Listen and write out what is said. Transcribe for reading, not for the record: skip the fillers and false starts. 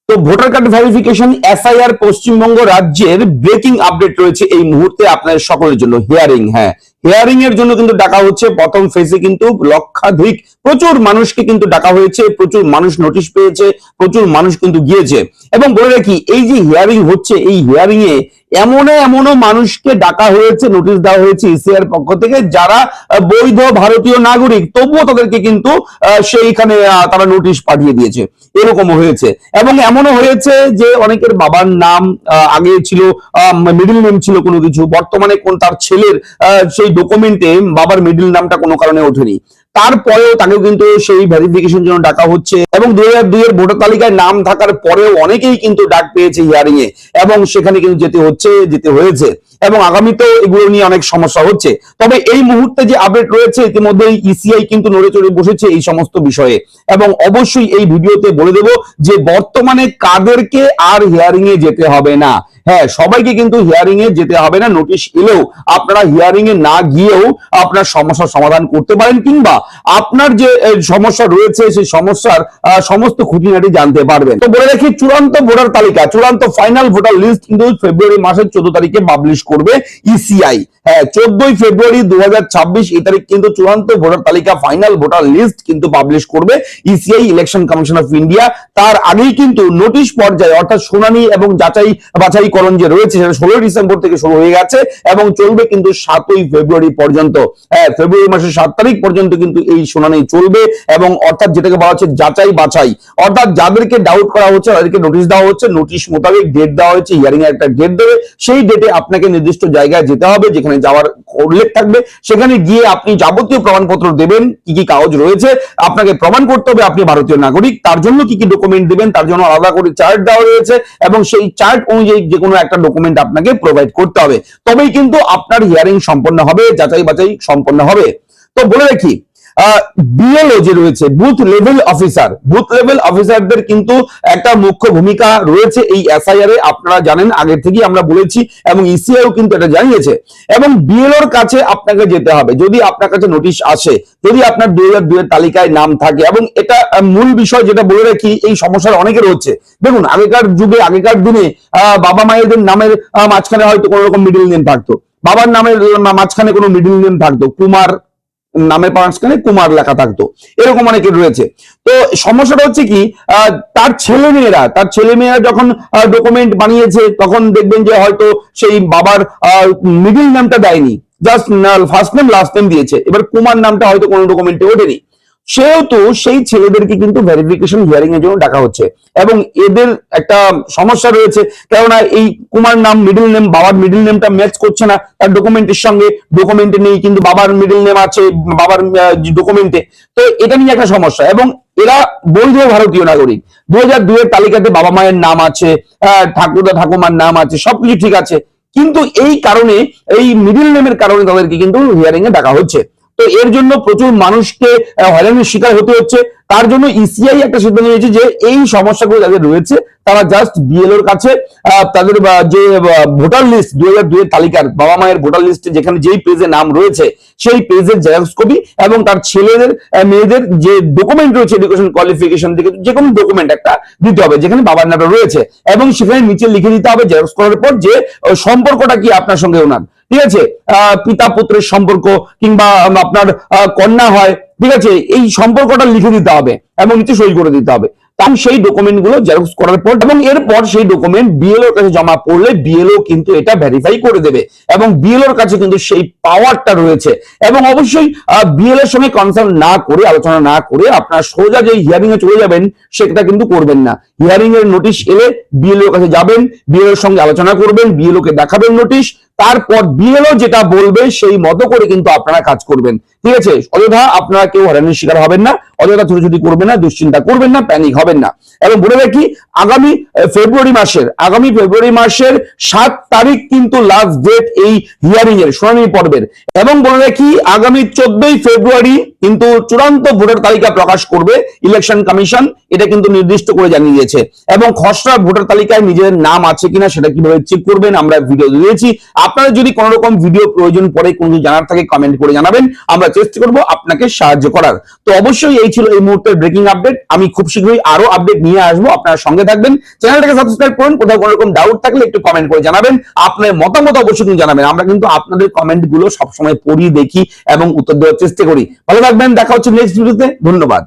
তো voter card verification SIR Paschimbanga রাজ্যের breaking update রয়েছে এই মুহূর্তে আপনাদের সকলের জন্য। হিয়ারিং, হ্যাঁ, হিয়ারিং এর জন্য কিন্তু ডাকা হচ্ছে। প্রথম ফেজে কিন্তু লক্ষাধিক প্রচুর মানুষকে কিন্তু ডাকা হয়েছে, প্রচুর মানুষ নোটিশ পেয়েছে, প্রচুর মানুষ কিন্তু গিয়েছে। এবং বলে রাখি, এই যে হিয়ারিং হচ্ছে, এই হিয়ারিং এ এমনও মানুষকে ডাকা হয়েছে, নোটিশ দেওয়া হয়েছে ইসিআর পক্ষ থেকে, যারা বৈধ ভারতীয় নাগরিক, তবুও তাদেরকে কিন্তু সেইখানে তারা নোটিশ পাঠিয়ে দিয়েছে, এরকমও হয়েছে। এবং এমনও হয়েছে যে অনেকের বাবার নাম আগে ছিল, মিডল নেম ছিল কোনো কিছু, বর্তমানে কোন তার ছেলের সেই ডকুমেন্টে বাবার মিডল নামটা কোনো কারণে ওঠেনি, তারপরেও তাকেও কিন্তু সেই ভেরিফিকেশন জন্য ডাকা হচ্ছে। এবং 2002 এর ভোটার তালিকায় নাম থাকার পরেও অনেকেই কিন্তু ডাক পেয়েছে হিয়ারিং এ, এবং সেখানে কিন্তু যেতে হয়েছে। এবং আগামীতেও এগুলো নিয়ে অনেক সমস্যা হচ্ছে। তবে এই মুহূর্তে যে আপডেট রয়েছে, ইতিমধ্যে ইসিআই কিন্তু নড়ে চড়ে বসেছে এই সমস্ত বিষয়ে। এবং অবশ্যই এই ভিডিওতে বলে দেব যে বর্তমানে কাদেরকে আর হিয়ারিং এ যেতে হবে না। হ্যাঁ, সবাইকে কিন্তু হিয়ারিং এ যেতে হবে না। নোটিশ এলেও আপনারা হিয়ারিং এ না গিয়েও আপনার সমস্যার সমাধান করতে পারেন, কিংবা আপনার যে সমস্যা রয়েছে সেই সমস্যার সমস্ত খুঁটিনাটি জানতে পারবেন। তো বলে রাখি, চূড়ান্ত ভোটার তালিকা, চূড়ান্ত ফাইনাল ভোটার লিস্ট কিন্তু ফেব্রুয়ারি মাসের 14 তারিখে পাবলিশ করবে ইসিআই। হ্যাঁ, 14 ফেব্রুয়ারি 2026 এই তারিখ কিন্তু চূড়ান্ত ভোটার তালিকা, ফাইনাল ভোটার লিস্ট কিন্তু পাবলিশ করবে ECI, election commission of India. তার আগেই কিন্তু নোটিশ পর্যায়ে, অর্থাৎ শুনানি এবং যাচাই বাছাইকরণ যে রয়েছে, সেটা 16 ডিসেম্বর থেকে শুরু হয়ে গেছে এবং চলবে কিন্তু 7 ফেব্রুয়ারি পর্যন্ত। হ্যাঁ, ফেব্রুয়ারি মাসের 7 তারিখ পর্যন্ত কিন্তু এই শুনানি চলবে। এবং অর্থাৎ যেটাকে বলা হচ্ছে যাচাই বাছাই, অর্থাৎ যাদেরকে ডাউট করা হচ্ছে তাদেরকে নোটিশ দেওয়া হচ্ছে, নোটিশ মোতাবেক ডেট দেওয়া হয়েছে, হিয়ারিং এর একটা ডেট দেবে, সেই ডেটে আপনাকে নির্দিষ্ট জায়গায় যেতে হবে, যেখানে যাওয়ার উল্লেখ থাকবে। সেখানে গিয়ে আপনি যাবতীয় প্রমাণপত্র দেবেন, কি কি কাগজ রয়েছে, আপনাকে প্রমাণ করতে হবে আপনি ভারতীয় নাগরিক। তার জন্য কি কি ডকুমেন্ট দিবেন, তার জন্য আলাদা করে চার্ট দেওয়া রয়েছে, এবং সেই চার্ট অনুযায়ী যে কোনো একটা ডকুমেন্ট আপনাকে প্রোভাইড করতে হবে। তবেই কিন্তু আপনার হিয়ারিং সম্পন্ন হবে, যাচাই বাছাই সম্পন্ন হবে। তো বলে রাখি, বিএলও যে রয়েছে, booth level officer, booth level অফিসারদের কিন্তু একটা মুখ্য ভূমিকা রয়েছে এই এসআইআর এ। আপনারা জানেন, আগের থেকেই আমরা বলেছি, এবং ইসিআইও কিন্তু এটা জানিয়েছে। এবং বিএলওর কাছে আপনাকে যেতে হবে যদি আপনার কাছে নোটিশ আসে, যদি আপনার 2002 এর তালিকায় নাম থাকে। এবং এটা মূল বিষয় যেটা বলে রাখি, এই সমস্যার অনেকের হচ্ছে। দেখুন, আগেকার যুগে, আগেকার দিনে বাবা মায়েদের নামের মাঝখানে হয়তো কোনো রকম মিডল নেম থাকতো, বাবার নামের মাঝখানে কোনো মিডল নেম থাকতো, কুমার নামের মাঝখানে কুমার লেখা থাকতো, এরকম অনেকের রয়েছে। তো সমস্যাটা হচ্ছে কি, তার ছেলেমেয়েরা যখন ডকুমেন্ট বানিয়েছে, তখন দেখবেন যে হয়তো সেই বাবার মিডল নেমটা দেয়নি, just first name last name দিয়েছে। এবার কুমার নামটা হয়তো কোনো ডকুমেন্টে ওঠেনি, সেহেতু সেই ছেলেদেরকে কিন্তু ভেরিফিকেশন হিয়ারিং এর জন্য ডাকা হচ্ছে। এবং এদের একটা সমস্যা রয়েছে, কেননা এই কুমার নাম, মিডল নেম, বাবার মিডল নেমটা ম্যাচ করছে না তার ডকুমেন্টের সঙ্গে, ডকুমেন্টে নেই কিন্তু বাবার মিডল নেম আছে বাবার ডকুমেন্টে। তো এটা নিয়ে একটা সমস্যা। এবং এরা বৈধ ভারতীয় নাগরিক, 2002 এর তালিকাতে বাবা মায়ের নাম আছে, ঠাকুরদা ঠাকুমার নাম আছে, সবকিছু ঠিক আছে, কিন্তু এই কারণে, এই মিডল নেমের কারণে তাদেরকে কিন্তু হিয়ারিং এ ডাকা হচ্ছে। তো এর জন্য প্রচুর মানুষকে হয়রানির শিকার হতে হচ্ছে। তার জন্য ইসিআই একটা সিদ্ধান্ত নিয়েছে যে এই সমস্যাগুলো যাদের রয়েছে, তারা জাস্ট বিএলওর কাছে তাদের যে ভোটার লিস্ট, 2002 এর তালিকার বাবা মায়ের ভোটার লিস্টে যেখানে যেই পেজে নাম রয়েছে, সেই পেজের জেরক্স কপি এবং তার ছেলেদের মেয়েদের যে ডকুমেন্ট রয়েছে, এডুকেশন কোয়ালিফিকেশন থেকে যে কোনো ডকুমেন্ট একটা দিতে হবে যেখানে বাবার নামটা রয়েছে, এবং সেখানে নিচে লিখে দিতে হবে জেরক্স করার পর যে সম্পর্কটা কি আপনার সঙ্গে ওনার, ঠিক আছে, পিতা পুত্রের সম্পর্ক, কিংবা আপনার কন্যা হয়, ঠিক আছে, এই সম্পর্কটা লিখে দিতে হবে এবং নিচে সই করে দিতে হবে। তখন সেই ডকুমেন্ট গুলো জেরক্স করার পর, এবং এরপর সেই ডকুমেন্ট বিএলও এর কাছে জমা পড়লে বিএলও কিন্তু এটা ভেরিফাই করে দেবে, এবং বিএলও এর কাছে কিন্তু সেই পাওয়ারটা রয়েছে। এবং অবশ্যই বিএলও এর সঙ্গে কনসাল্ট না করে, আলোচনা না করে আপনার সোজা যে হিয়ারিং এ চলে যাবেন, সেটা কিন্তু করবেন না। হিয়ারিং এর নোটিশ এলে বিএলও এর কাছে যাবেন, বিএলও এর সঙ্গে আলোচনা করবেন, বিএলও কে দেখাবেন নোটিশ, তারপর বিএলও যেটা বলবে সেই মতো করে কিন্তু আপনারা কাজ করবেন, ঠিক আছে। অযথা আপনারা কেউ হয়রানির শিকার হবেন না, অযথা ছুটোছুটি করবেন না, দুশ্চিন্তা করবেন না, প্যানিক হবেন না। এবং বলে রাখি, আগামী ফেব্রুয়ারি মাসের 7 তারিখ কিন্তু লাস্ট ডেট এই হিয়ারিং এর, শুনানি পর্বের। এবং বলে রাখি, আগামী 14 ফেব্রুয়ারি কিন্তু চূড়ান্ত ভোটার তালিকা প্রকাশ করবে ইলেকশন কমিশন, এটা কিন্তু নির্দিষ্ট করে জানিয়ে দিয়েছে। এবং খসড়া ভোটার তালিকায় নিজের নাম আছে কিনা সেটা কিভাবে চেক করবেন আমরা ভিডিও দিয়েছি, আপনারা যদি কোনো রকম ভিডিও প্রয়োজন পড়ে, কোনো কিছু জানার থাকে, কমেন্ট করে জানাবেন, আমরা চেষ্টা করব আপনাকে সাহায্য করার। তো অবশ্যই এই ছিল এই মুহূর্তের ব্রেকিং আপডেট। আমি খুব শীঘ্রই আরো আপডেট নিয়ে আসবো, আপনারা সঙ্গে থাকবেন, চ্যানেলটাকে সাবস্ক্রাইব করুন। কোথাও কোনো রকম ডাউট থাকলে একটু কমেন্ট করে জানাবেন, আপনার মতামত অবশ্যই কিন্তু জানাবেন। আমরা কিন্তু আপনাদের কমেন্ট গুলো সবসময় পড়ি, দেখি এবং উত্তর দেওয়ার চেষ্টা করি। ভালো থাকবেন, দেখা হচ্ছে নেক্সট ভিডিওতে। ধন্যবাদ।